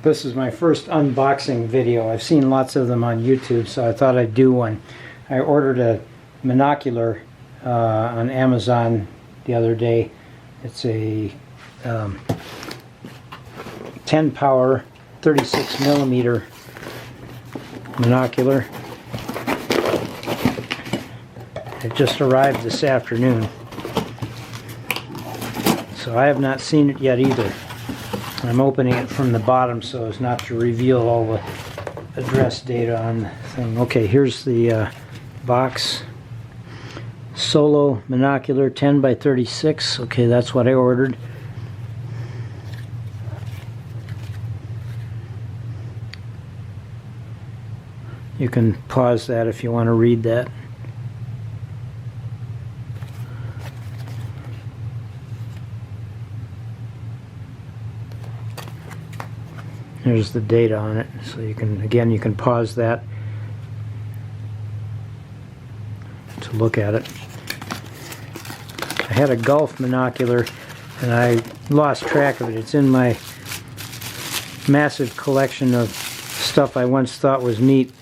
This is my first unboxing video. I've seen lots of them on YouTube, so I thought I'd do one. I ordered a Monocular on Amazon the other day. It's a 10 power 36 millimeter Monocular. It just arrived this afternoon, so I have not seen it yet either. I'm opening it from the bottom so as not to reveal all the address data on the thing. Okay, here's the box. Solo Monocular 10 by 36. Okay, that's what I ordered. You can pause that if you want to read that. There's the data on it, so you can, again, you can pause that to look at it. I had a Golf Monocular and I lost track of it. It's in my massive collection of stuff I once thought was neat.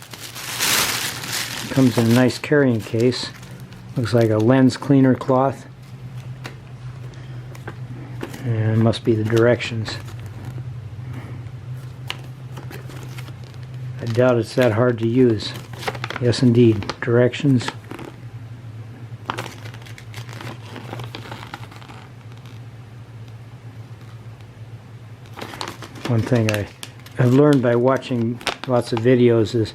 It comes in a nice carrying case. Looks like a lens cleaner cloth. And it must be the directions. I doubt it's that hard to use. Yes, indeed. Directions. One thing I've learned by watching lots of videos is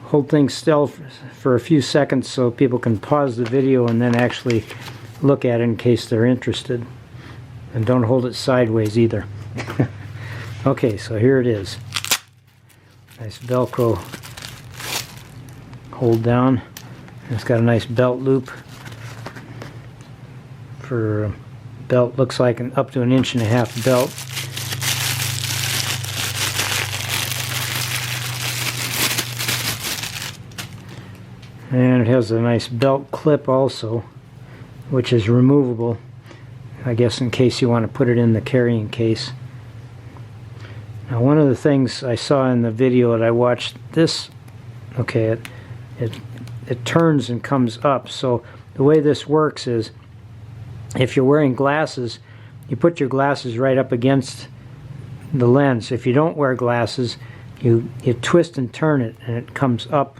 hold things still for a few seconds so people can pause the video and then actually look at it in case they're interested. And don't hold it sideways either. Okay, so here it is. Nice Velcro hold down. It's got a nice belt loop for a belt. Looks like an up to 1.5 inch belt. And it has a nice belt clip also, which is removable, I guess, in case you want to put it in the carrying case. Now, one of the things I saw in the video that I watched, this, okay, it turns and comes up. So the way this works is, if you're wearing glasses, you put your glasses right up against the lens. If you don't wear glasses, you twist and turn it, and it comes up.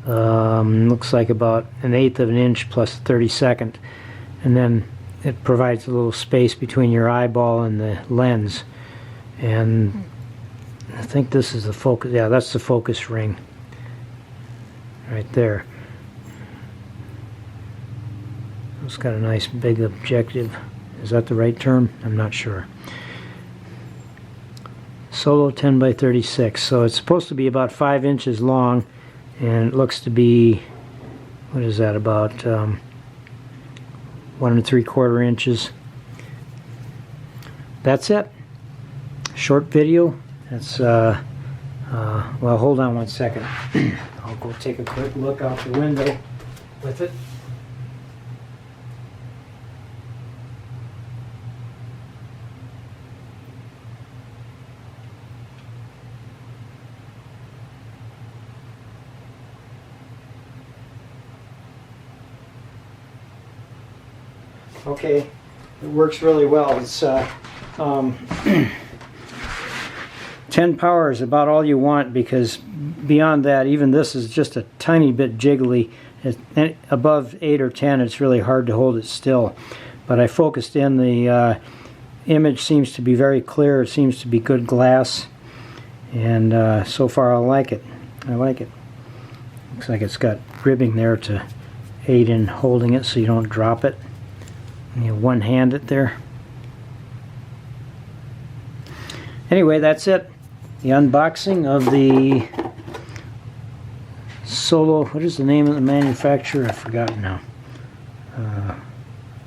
Looks like about 1/8 of an inch plus 1/32, and then it provides a little space between your eyeball and the lens. And I think this is the focus. Yeah, that's the focus ring right there. It's got a nice big objective. Is that the right term? I'm not sure. Solo 10 by 36. So it's supposed to be about 5 inches long, and it looks to be, what is that, about 1 3/4 inches. That's it. Short video. It's well, hold on one second. I'll go take a quick look out the window with it. Okay, it works really well. It's 10 power is about all you want, because beyond that, even this is just a tiny bit jiggly. Above 8 or 10, it's really hard to hold it still. But I focused in. The image seems to be very clear. It seems to be good glass, and so far I like it. I like it. Looks like it's got ribbing there to aid in holding it so you don't drop it. You one-hand it there. Anyway, that's it. The unboxing of the Solo, what is the name of the manufacturer? I've forgotten now.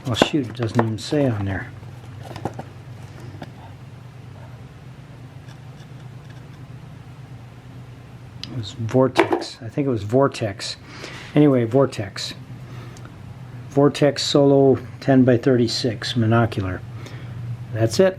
Well, shoot, it doesn't even say on there. It was Vortex. I think it was Vortex. Anyway, Vortex. Vortex Solo 10 by 36 Monocular. That's it.